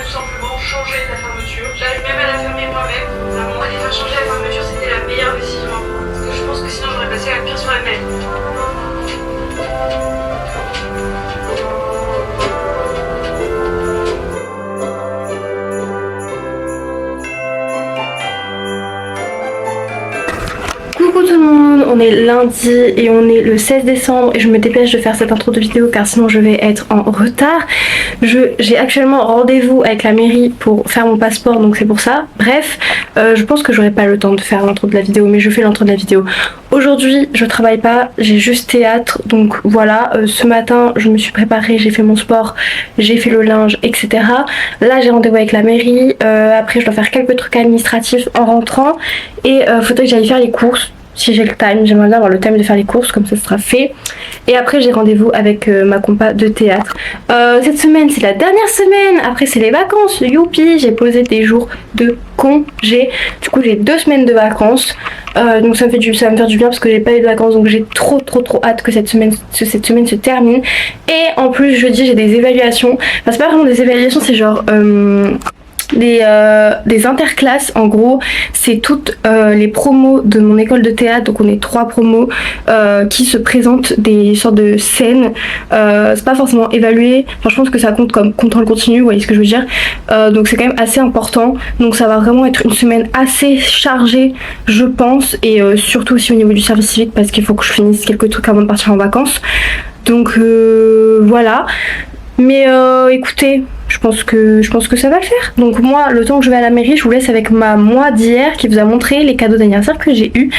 tout simplement changer la fermeture. J'arrive même à la fermer moi-même. Vraiment, aller faire changer la fermeture, c'était la meilleure décision à prendre. Parce que je pense que sinon j'aurais passé la pire soirée de ma vie. Coucou tout le monde, on est lundi et on est le 16 décembre et je me dépêche de faire cette intro de vidéo car sinon je vais être en retard. J'ai actuellement rendez-vous avec la mairie pour faire mon passeport, donc c'est pour ça. Bref, je pense que j'aurai pas le temps de faire l'intro de la vidéo, mais je fais l'intro de la vidéo. Aujourd'hui je travaille pas, j'ai juste théâtre, donc voilà. Ce matin je me suis préparée, j'ai fait mon sport, j'ai fait le linge, etc. Là j'ai rendez-vous avec la mairie, après je dois faire quelques trucs administratifs en rentrant et faudrait que j'aille faire les courses. Si j'ai le time, j'aimerais bien avoir le time de faire les courses, comme ça sera fait. Et après j'ai rendez-vous avec ma compa de théâtre. Cette semaine c'est la dernière semaine, après c'est les vacances, youpi, j'ai posé des jours de congé. Du coup j'ai 2 semaines de vacances, donc ça va me faire du bien parce que j'ai pas eu de vacances, donc j'ai trop hâte que cette semaine se termine. Et en plus jeudi j'ai des évaluations, enfin c'est pas vraiment des évaluations, c'est genre... des interclasses. En gros c'est toutes les promos de mon école de théâtre, donc on est 3 promos qui se présentent des sortes de scènes. C'est pas forcément évalué, enfin je pense que ça compte comme contrôle continu, vous voyez ce que je veux dire. Donc c'est quand même assez important, donc ça va vraiment être une semaine assez chargée je pense, et surtout aussi au niveau du service civique parce qu'il faut que je finisse quelques trucs avant de partir en vacances, donc voilà. Mais écoutez, je pense que ça va le faire. Donc moi, le temps que je vais à la mairie, je vous laisse avec ma moi d'hier qui vous a montré les cadeaux d'anniversaire que j'ai eu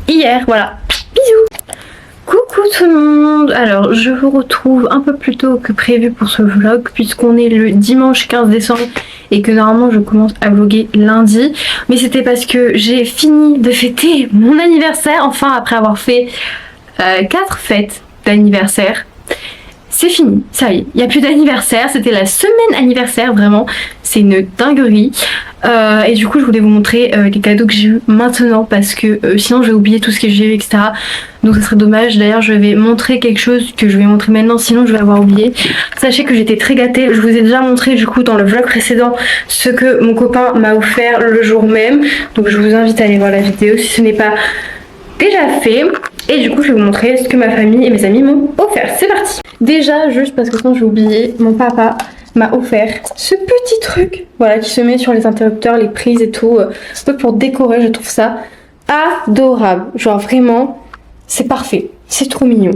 hier. Voilà, bisous. Coucou tout le monde. Alors je vous retrouve un peu plus tôt que prévu pour ce vlog puisqu'on est le dimanche 15 décembre et que normalement je commence à vlogger lundi. Mais c'était parce que j'ai fini de fêter mon anniversaire, enfin après avoir fait 4 fêtes d'anniversaire. C'est fini, ça y est, il n'y a plus d'anniversaire, c'était la semaine anniversaire, vraiment, c'est une dinguerie. Et du coup je voulais vous montrer les cadeaux que j'ai eu maintenant parce que sinon je vais oublier tout ce que j'ai eu, etc. Donc ça serait dommage. D'ailleurs je vais montrer quelque chose que je vais montrer maintenant, sinon je vais avoir oublié. Sachez que j'étais très gâtée, je vous ai déjà montré du coup dans le vlog précédent ce que mon copain m'a offert le jour même. Donc je vous invite à aller voir la vidéo si ce n'est pas déjà fait. Et du coup je vais vous montrer ce que ma famille et mes amis m'ont offert. C'est parti. Déjà, juste parce que sinon j'ai oublié, mon papa m'a offert ce petit truc, voilà, qui se met sur les interrupteurs, les prises et tout, un peu pour décorer. Je trouve ça adorable, genre vraiment c'est parfait, c'est trop mignon.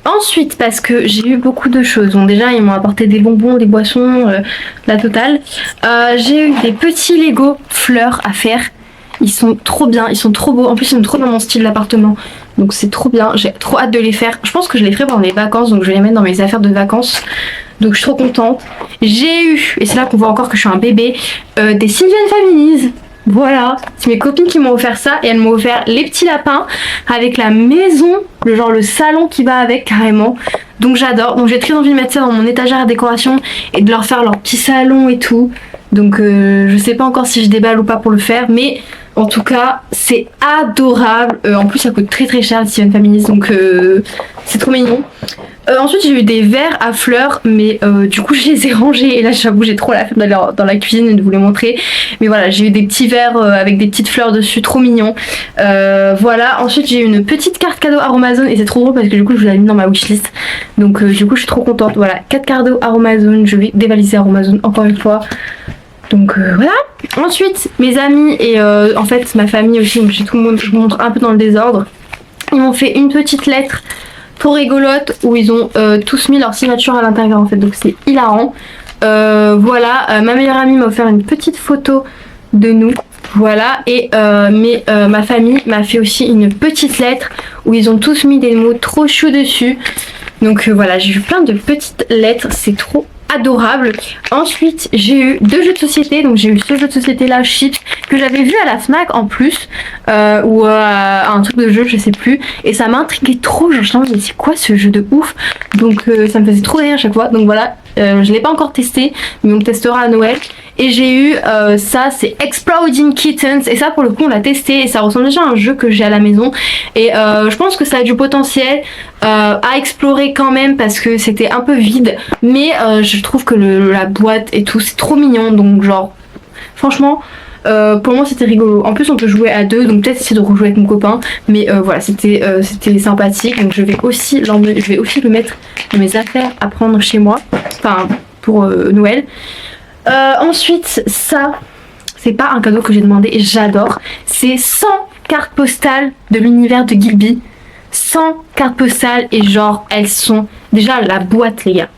Ensuite, parce que j'ai eu beaucoup de choses, bon déjà ils m'ont apporté des bonbons, des boissons, la totale. J'ai eu des petits Lego fleurs à faire. Ils sont trop bien, ils sont trop beaux, en plus ils sont trop dans mon style d'appartement. Donc c'est trop bien, j'ai trop hâte de les faire. Je pense que je les ferai pendant les vacances, donc je vais les mettre dans mes affaires de vacances. Donc je suis trop contente. J'ai eu, et c'est là qu'on voit encore que je suis un bébé, des Sylvian Families. Voilà, c'est mes copines qui m'ont offert ça et elles m'ont offert les petits lapins avec la maison, le salon qui va avec carrément. Donc j'adore, donc j'ai très envie de mettre ça dans mon étagère à décoration et de leur faire leur petit salon et tout. Donc je sais pas encore si je déballe ou pas pour le faire, mais en tout cas c'est adorable. En plus ça coûte très cher les Sylvian Families, donc c'est trop mignon. Ensuite j'ai eu des verres à fleurs, mais du coup je les ai rangés et là j'avoue j'ai trop la flemme d'aller dans la cuisine et de vous les montrer. Mais voilà, j'ai eu des petits verres avec des petites fleurs dessus, trop mignon. Voilà, ensuite j'ai eu une petite carte cadeau Aromazone et c'est trop drôle parce que du coup je vous l'ai mis dans ma wishlist. Donc du coup je suis trop contente. Voilà, 4 cadeaux Aromazone, je vais dévaliser Aromazone encore une fois. Donc voilà. Ensuite mes amis et en fait ma famille aussi, donc j'ai tout le monde, je vous montre un peu dans le désordre. Ils m'ont fait une petite lettre trop rigolote où ils ont tous mis leur signature à l'intérieur en fait, donc c'est hilarant. Voilà, ma meilleure amie m'a offert une petite photo de nous, voilà, et ma famille m'a fait aussi une petite lettre où ils ont tous mis des mots trop choux dessus. Donc voilà, j'ai eu plein de petites lettres, c'est trop adorable. Ensuite j'ai eu 2 jeux de société, donc j'ai eu ce jeu de société là, Chips, que j'avais vu à la Fnac en plus, ou un truc de jeu je sais plus, et ça m'a intrigué trop, genre je me disais c'est quoi ce jeu de ouf, donc ça me faisait trop rire à chaque fois. Donc voilà, je l'ai pas encore testé mais on le testera à Noël. Et j'ai eu ça, c'est Exploding Kittens. Et ça, pour le coup, on l'a testé. Et ça ressemble déjà à un jeu que j'ai à la maison. Et je pense que ça a du potentiel à explorer quand même parce que c'était un peu vide. Mais je trouve que la boîte et tout, c'est trop mignon. Donc genre, franchement... pour moi c'était rigolo. En plus on peut jouer à deux, donc peut-être essayer de rejouer avec mon copain. Mais voilà, c'était sympathique. Donc je vais aussi le mettre dans mes affaires à prendre chez moi. Enfin pour Noël. Ensuite ça, c'est pas un cadeau que j'ai demandé et j'adore. C'est 100 cartes postales de l'univers de Gilby. 100 cartes postales et genre elles sont... Déjà la boîte les gars.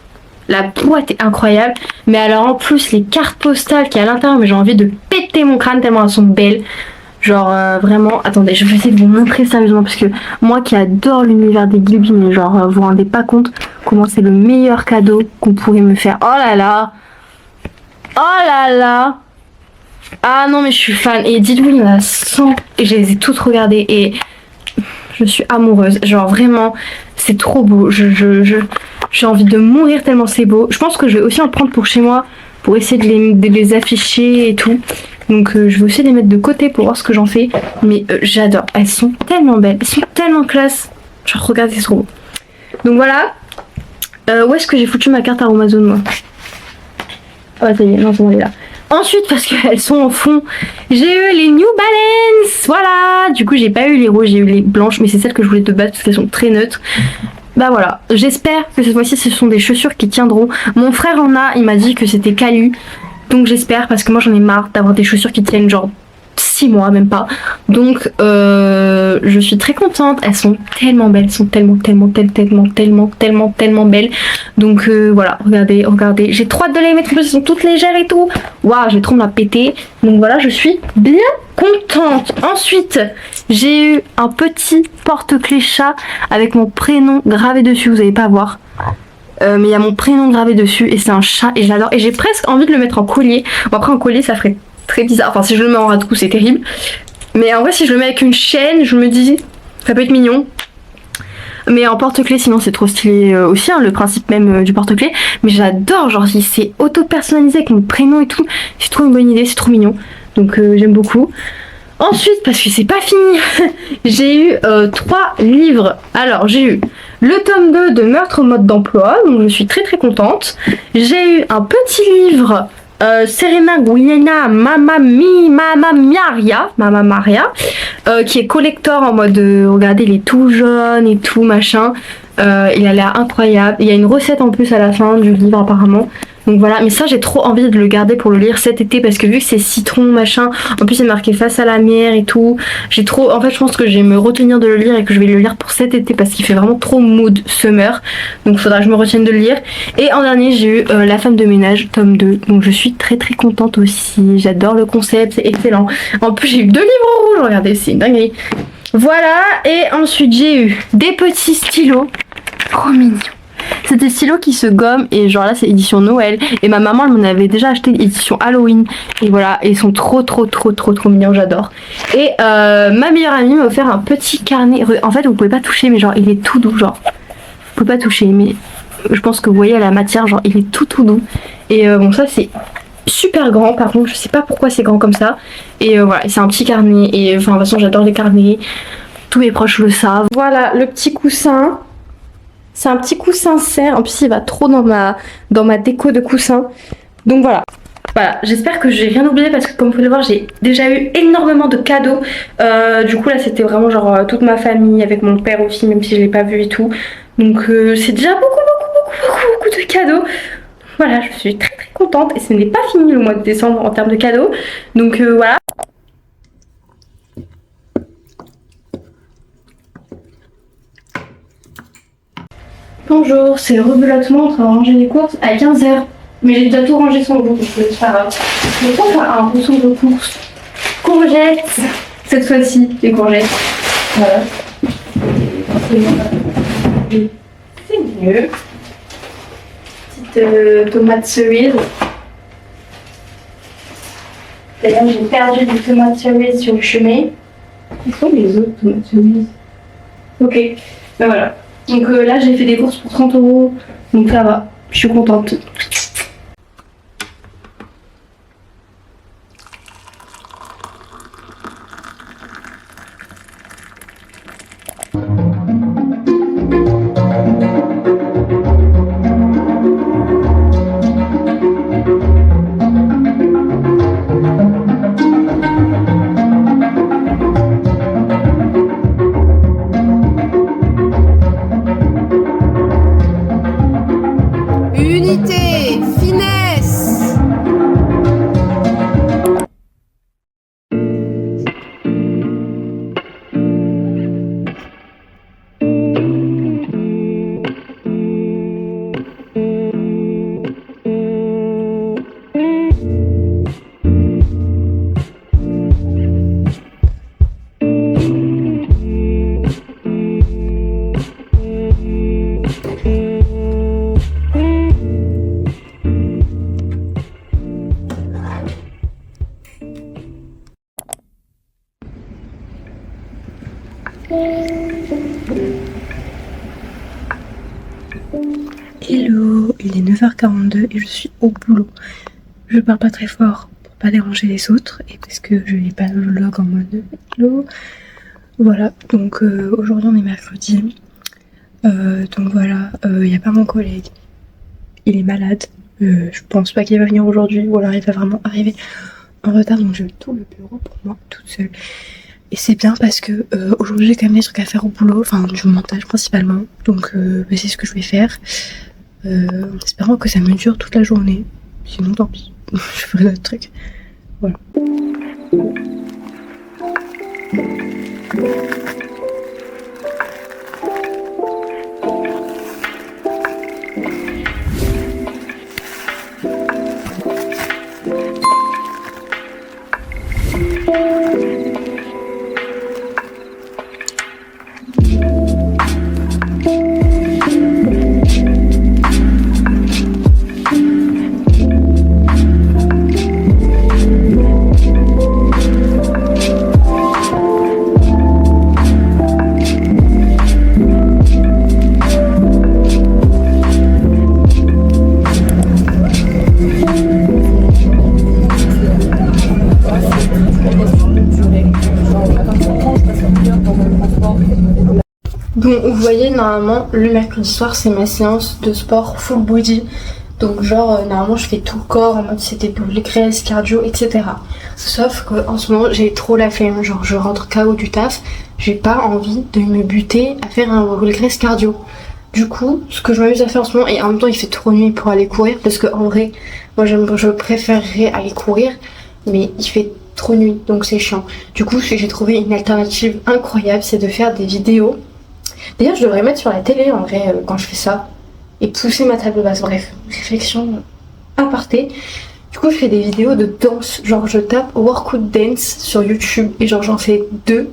La boîte est incroyable, mais alors en plus les cartes postales qu'il y a à l'intérieur, mais j'ai envie de péter mon crâne tellement elles sont belles. Genre vraiment, attendez, je vais essayer de vous montrer sérieusement parce que moi qui adore l'univers des Gilby, mais genre vous vous rendez pas compte comment c'est le meilleur cadeau qu'on pourrait me faire. Oh là là, oh là là. Ah non mais je suis fan et dites-vous il y en a 100 et je les ai toutes regardées et je suis amoureuse. Genre vraiment c'est trop beau. J'ai envie de mourir tellement c'est beau. Je pense que je vais aussi en prendre pour chez moi pour essayer de les afficher et tout. Donc je vais aussi les mettre de côté pour voir ce que j'en fais. Mais j'adore. Elles sont tellement belles. Elles sont tellement classe. Genre regardez, c'est trop beau. Donc voilà. Où est-ce que j'ai foutu ma carte Amazon moi? Ah bah ça y est, non c'est bon elle est là. Ensuite parce qu'elles sont en fond, j'ai eu les New Balance. Voilà. Du coup j'ai pas eu les rouges, j'ai eu les blanches. Mais c'est celles que je voulais de base parce qu'elles sont très neutres. Bah voilà, j'espère que cette fois-ci ce sont des chaussures qui tiendront. Mon frère en a, il m'a dit que c'était calu. Donc j'espère parce que moi j'en ai marre d'avoir des chaussures qui tiennent genre 6 mois, même pas. Donc je suis très contente. Elles sont tellement belles, elles sont tellement belles. Donc voilà, regardez. J'ai trop hâte de les mettre, elles sont toutes légères et tout. Waouh, je vais trop me la péter. Donc voilà, je suis bien contente. Ensuite, j'ai eu un petit porte-clés chat avec mon prénom gravé dessus. Vous n'allez pas voir. Mais il y a mon prénom gravé dessus et c'est un chat et j'adore. Et j'ai presque envie de le mettre en collier. Bon après en collier ça ferait très bizarre. Enfin si je le mets en ras de cou c'est terrible. Mais en vrai si je le mets avec une chaîne je me dis ça peut être mignon. Mais en porte-clés sinon c'est trop stylé aussi hein, le principe même du porte-clés. Mais j'adore genre c'est auto-personnalisé avec mon prénom et tout. C'est trop une bonne idée, c'est trop mignon. Donc j'aime beaucoup. Ensuite, parce que c'est pas fini, j'ai eu 3 livres. Alors, j'ai eu le tome 2 de Meurtre au mode d'emploi, donc je suis très très contente. J'ai eu un petit livre, Serena Guiana Mama Maria, qui est collector en mode, regardez, il est tout jaune et tout, machin. Il a l'air incroyable. Il y a une recette en plus à la fin du livre apparemment. Donc voilà, mais ça j'ai trop envie de le garder pour le lire cet été parce que vu que c'est citron machin, en plus c'est marqué face à la mer et tout, j'ai trop, en fait je pense que je vais me retenir de le lire et que je vais le lire pour cet été parce qu'il fait vraiment trop mood summer, donc il faudra que je me retienne de le lire. Et en dernier j'ai eu La femme de ménage tome 2, donc je suis très très contente aussi, j'adore le concept, c'est excellent. En plus j'ai eu 2 livres rouges, regardez c'est une dinguerie. Voilà, et ensuite j'ai eu des petits stylos, trop mignons. C'est des stylos qui se gomment et genre là c'est édition Noël et ma maman elle m'en avait déjà acheté édition Halloween et voilà et ils sont trop mignons, j'adore. Et ma meilleure amie m'a offert un petit carnet, en fait vous pouvez pas toucher mais genre il est tout doux, genre vous pouvez pas toucher mais je pense que vous voyez à la matière genre il est tout doux et bon ça c'est super grand par contre je sais pas pourquoi c'est grand comme ça et voilà c'est un petit carnet et enfin de toute façon j'adore les carnets, tous mes proches le savent. Voilà le petit coussin. C'est un petit coussin serre, en plus il va trop dans ma déco de coussin. Donc voilà. Voilà, j'espère que j'ai rien oublié parce que comme vous pouvez le voir j'ai déjà eu énormément de cadeaux. Du coup là c'était vraiment genre toute ma famille avec mon père aussi même si je l'ai pas vu et tout. Donc c'est déjà beaucoup de cadeaux. Voilà, je suis très contente et ce n'est pas fini le mois de décembre en termes de cadeaux. Donc voilà. Bonjour, c'est le rebelotement, on va ranger les courses à 15h. Mais j'ai déjà tout rangé sans vous, donc c'est pas grave. Mais on va un retour de courses. Courgettes, cette fois-ci, les courgettes. Voilà. C'est mieux. Petite tomate cerise. D'ailleurs, j'ai perdu des tomates cerises sur le chemin. Où sont les autres tomates cerises? Ok, ben voilà. Donc là j'ai fait des courses pour 30 €, donc ça va, je suis contente. Hello, il est 9h42 et je suis au boulot. Je parle pas très fort pour pas déranger les autres et parce que je n'ai pas le vlog en mode hello. Voilà, donc aujourd'hui on est mercredi. Donc voilà, il n'y a pas mon collègue. Il est malade. Je pense pas qu'il va venir aujourd'hui ou alors il va vraiment arriver en retard, donc j'ai tout le bureau pour moi toute seule. Et c'est bien parce que aujourd'hui j'ai quand même des trucs à faire au boulot, enfin du montage principalement, donc c'est ce que je vais faire. En espérant que ça me dure toute la journée, sinon tant pis, je ferai d'autres trucs. Voilà. Donc vous voyez, normalement le mercredi soir c'est ma séance de sport full body. Donc genre normalement je fais tout le corps en mode c'était pour les graisses, cardio, etc. Sauf qu'en ce moment j'ai trop la flemme, genre je rentre KO du taf, j'ai pas envie de me buter à faire un roll graisse cardio. Du coup, ce que je m'amuse à faire en ce moment, et en même temps il fait trop nuit pour aller courir, parce que en vrai, moi je préférerais aller courir, mais il fait trop nuit, donc c'est chiant. Du coup, j'ai trouvé une alternative incroyable, c'est de faire des vidéos. D'ailleurs, je devrais mettre sur la télé en vrai quand je fais ça, et pousser ma table basse. Bref, réflexion aparté. Du coup, je fais des vidéos de danse, genre je tape workout dance sur YouTube, et genre j'en fais 2.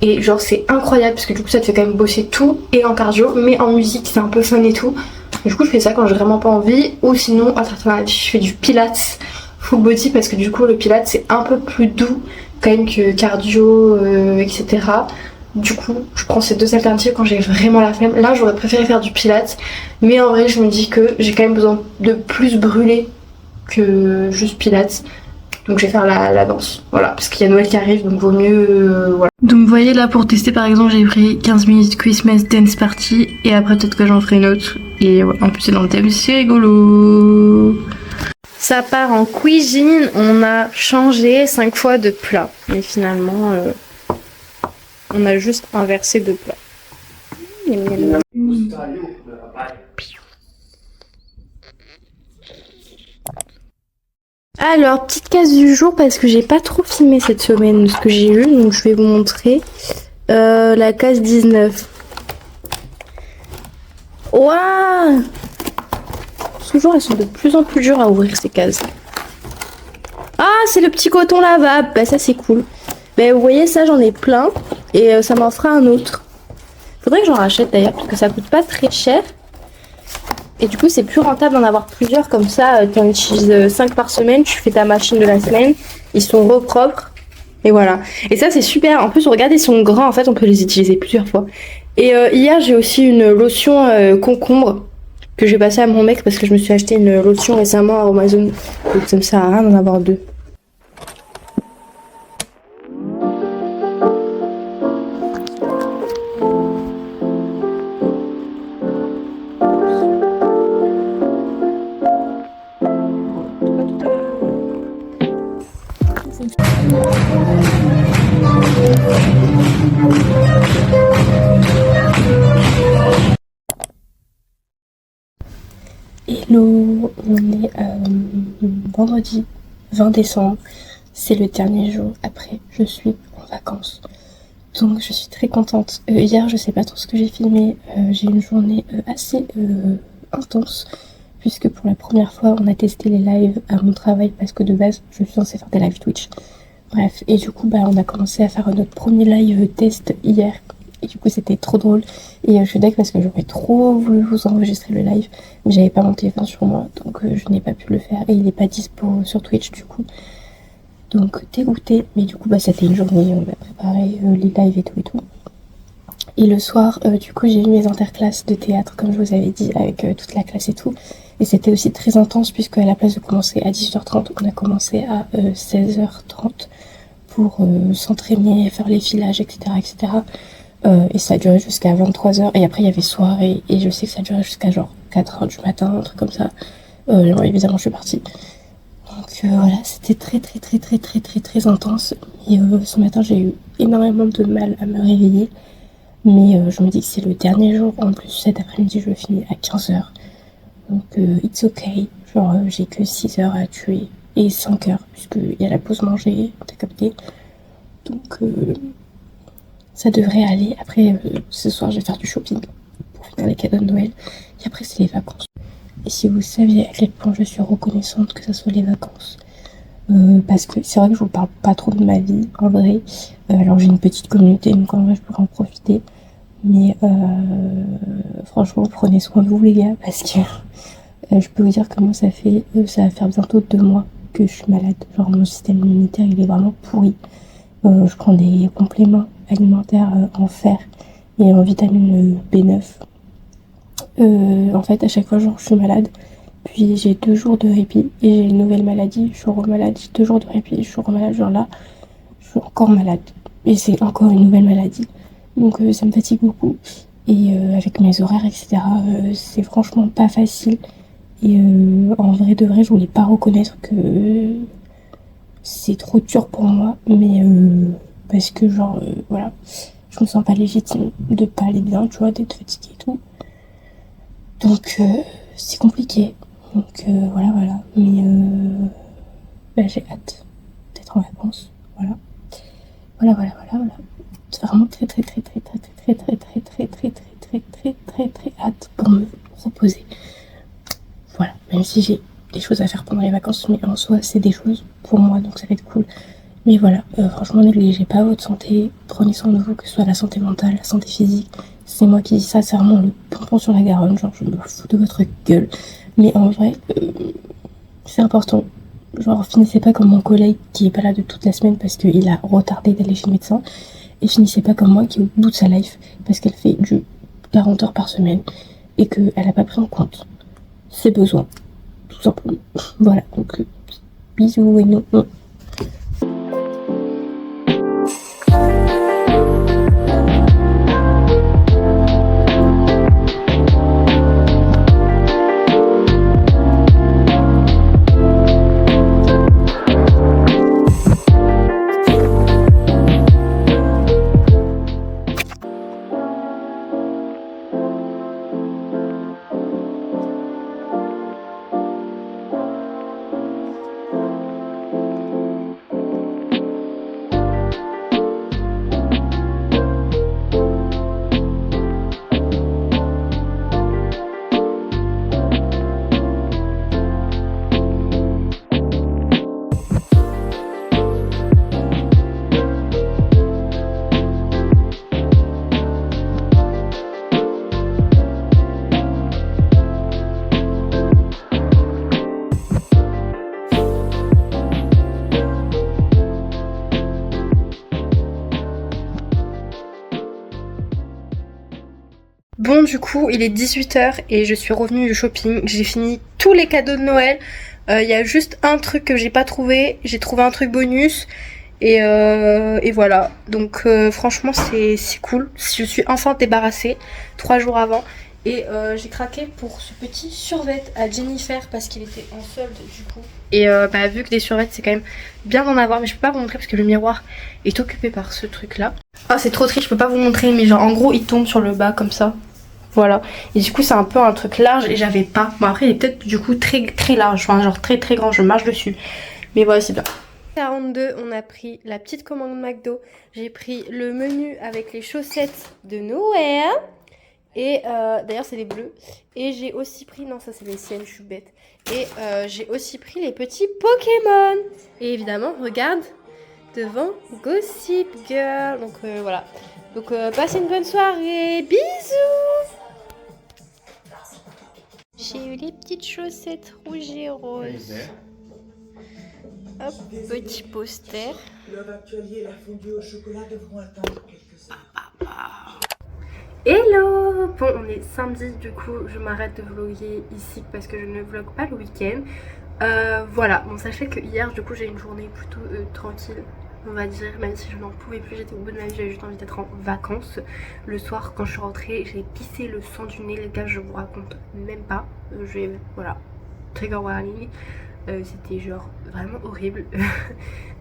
Et genre c'est incroyable parce que du coup ça te fait quand même bosser tout et en cardio mais en musique c'est un peu fun et tout. Et du coup je fais ça quand j'ai vraiment pas envie, ou sinon alternative je fais du pilates full body parce que du coup le pilates c'est un peu plus doux quand même que cardio etc. Du coup je prends ces deux alternatives quand j'ai vraiment la flemme. Là j'aurais préféré faire du pilates, mais en vrai je me dis que j'ai quand même besoin de plus brûler que juste pilates. Donc je vais faire la danse, voilà, parce qu'il y a Noël qui arrive, donc vaut mieux, voilà. Donc vous voyez là, pour tester par exemple, j'ai pris 15 minutes Christmas Dance Party, et après peut-être que j'en ferai une autre, et voilà, en plus c'est dans le thème, c'est rigolo. Ça part en cuisine, on a changé 5 fois de plat, mais finalement, on a juste inversé de plat. Alors, petite case du jour parce que j'ai pas trop filmé cette semaine ce que j'ai eu, donc je vais vous montrer la case 19. Waouh! Toujours, elles sont de plus en plus dures à ouvrir ces cases. Ah, c'est le petit coton lavable, bah ça c'est cool. Mais vous voyez, ça j'en ai plein et ça m'en fera un autre. Faudrait que j'en rachète d'ailleurs parce que ça coûte pas très cher. Et du coup, c'est plus rentable d'en avoir plusieurs comme ça. Tu en utilises 5 par semaine, tu fais ta machine de la semaine. Ils sont repropres. Et voilà. Et ça, c'est super. En plus, regardez, ils sont grands. En fait, on peut les utiliser plusieurs fois. Et hier, j'ai aussi une lotion concombre que j'ai passée à mon mec parce que je me suis acheté une lotion récemment à Amazon. Donc ça me sert à rien d'en avoir 2. Hello, on est vendredi 20 décembre, c'est le dernier jour après je suis en vacances, donc je suis très contente. Hier je sais pas trop ce que j'ai filmé, j'ai une journée assez intense puisque pour la première fois on a testé les lives à mon travail parce que de base je suis censée faire des lives Twitch. Bref, et du coup on a commencé à faire notre premier live test hier. Et du coup c'était trop drôle et je suis d'accord parce que j'aurais trop voulu vous enregistrer le live mais j'avais pas mon téléphone sur moi donc je n'ai pas pu le faire et il n'est pas dispo sur Twitch du coup, donc dégoûté. Mais du coup c'était une journée, on a préparé les lives et tout. Et le soir, du coup, j'ai eu mes interclasses de théâtre, comme je vous avais dit, avec toute la classe et tout. Et c'était aussi très intense, puisque à la place de commencer à 18h30, on a commencé à 16h30 pour s'entraîner, faire les filages, etc. etc. Et ça a duré jusqu'à 23h. Et après, il y avait soirée. Et je sais que ça a duré jusqu'à genre 4h du matin, un truc comme ça. Bon, évidemment, je suis partie. Donc voilà, c'était très intense. Et ce matin, j'ai eu énormément de mal à me réveiller. Mais je me dis que c'est le dernier jour. En plus, cet après-midi, je finis à 15h. Donc it's okay. Genre, j'ai que 6 heures à tuer. Et 5 heures, puisqu'il y a la pause manger, t'as capté. Donc ça devrait aller. Après, ce soir, je vais faire du shopping pour finir les cadeaux de Noël. Et après, c'est les vacances. Et si vous saviez à quel point je suis reconnaissante que ce soit les vacances. Parce que c'est vrai que je vous parle pas trop de ma vie, en vrai. Alors, j'ai une petite communauté, donc en vrai, je pourrais en profiter. Mais franchement, prenez soin de vous, les gars, parce que je peux vous dire que moi, ça va faire bientôt 2 mois que je suis malade. Genre, mon système immunitaire, il est vraiment pourri. Je prends des compléments alimentaires en fer et en vitamine B9. En fait, à chaque fois, genre, je suis malade, puis j'ai 2 jours de répit et j'ai une nouvelle maladie, je suis remalade, j'ai 2 jours de répit, je suis remalade, genre là, je suis encore malade et c'est encore une nouvelle maladie. Donc ça me fatigue beaucoup et avec mes horaires, etc., c'est franchement pas facile. Et en vrai de vrai, je voulais pas reconnaître que c'est trop dur pour moi, mais parce que genre, voilà, je me sens pas légitime de pas aller bien, tu vois, d'être fatiguée et tout. Donc c'est compliqué. Donc voilà. Mais bah, j'ai hâte d'être en vacances. Voilà. C'est vraiment très hâte pour me reposer. Voilà. Même si j'ai des choses à faire pendant les vacances, mais en soi c'est des choses pour moi, donc ça va être cool. Mais voilà, franchement, négligez pas votre santé, prenez soin de vous, que ce soit la santé mentale, la santé physique. C'est moi qui dis ça, c'est vraiment le pompon sur la Garonne, genre je me fous de votre gueule. Mais en vrai, c'est important. Genre, finissez pas comme mon collègue qui est pas là de toute la semaine parce qu'il a retardé d'aller chez le médecin. Et finissez pas comme moi qui est au bout de sa life parce qu'elle fait du 40 heures par semaine et qu'elle a pas pris en compte ses besoins, tout simplement. Voilà, donc bisous et non. Bon, du coup, il est 18h et je suis revenue du shopping. J'ai fini tous les cadeaux de Noël. Il y a juste un truc que j'ai pas trouvé. J'ai trouvé un truc bonus. Et voilà. Donc franchement, c'est cool. Je suis enfin débarrassée 3 jours avant. Et j'ai craqué pour ce petit survêt à Jennifer parce qu'il était en solde du coup. Et bah, vu que des survêtements c'est quand même bien d'en avoir, mais je peux pas vous montrer parce que le miroir est occupé par ce truc là. Ah, c'est trop triste, je peux pas vous montrer, mais genre en gros il tombe sur le bas comme ça. Voilà. Et du coup c'est un peu un truc large et j'avais pas. Bon après il est peut-être du coup très large, enfin genre très grand, je marche dessus. Mais voilà, c'est bien. 42, on a pris la petite commande McDo. J'ai pris le menu avec les chaussettes de Noël. Et d'ailleurs c'est les bleus. Et j'ai aussi pris, non ça c'est les siennes, je suis bête. Et j'ai aussi pris les petits Pokémon. Et évidemment, regarde, devant Gossip Girl. Donc voilà. Donc passez une bonne soirée. Bisous. J'ai eu les petites chaussettes rouges et roses. Hop, petit poster. Hello! Bon, on est samedi, du coup je m'arrête de vlogger ici parce que je ne vlog pas le week-end. Voilà, bon sachez que hier du coup j'ai eu une journée plutôt tranquille, on va dire, même si je n'en pouvais plus, j'étais au bout de ma vie, j'avais juste envie d'être en vacances. Le soir quand je suis rentrée, j'ai pissé le sang du nez, les gars, je vous raconte même pas. Voilà, trigger warning. C'était genre vraiment horrible.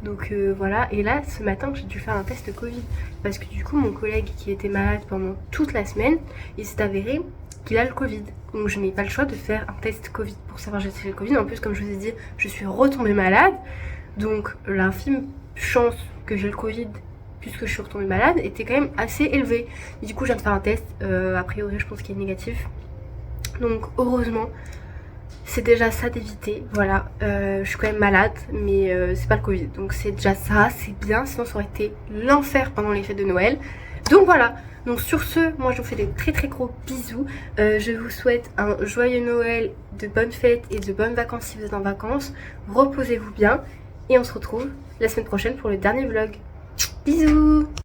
Donc voilà, et là ce matin j'ai dû faire un test Covid parce que du coup mon collègue qui était malade pendant toute la semaine, il s'est avéré qu'il a le Covid. Donc je n'ai pas le choix de faire un test Covid pour savoir si j'ai le Covid. En plus, comme je vous ai dit, je suis retombée malade, donc l'infime chance que j'ai le Covid puisque je suis retombée malade était quand même assez élevée. Et du coup je viens de faire un test, a priori je pense qu'il est négatif, donc heureusement. C'est déjà ça d'éviter, voilà, je suis quand même malade, mais c'est pas le Covid, donc c'est déjà ça, c'est bien, sinon ça aurait été l'enfer pendant les fêtes de Noël. Donc voilà, donc sur ce, moi je vous fais des très gros bisous, je vous souhaite un joyeux Noël, de bonnes fêtes et de bonnes vacances si vous êtes en vacances, reposez-vous bien, et on se retrouve la semaine prochaine pour le dernier vlog. Bisous!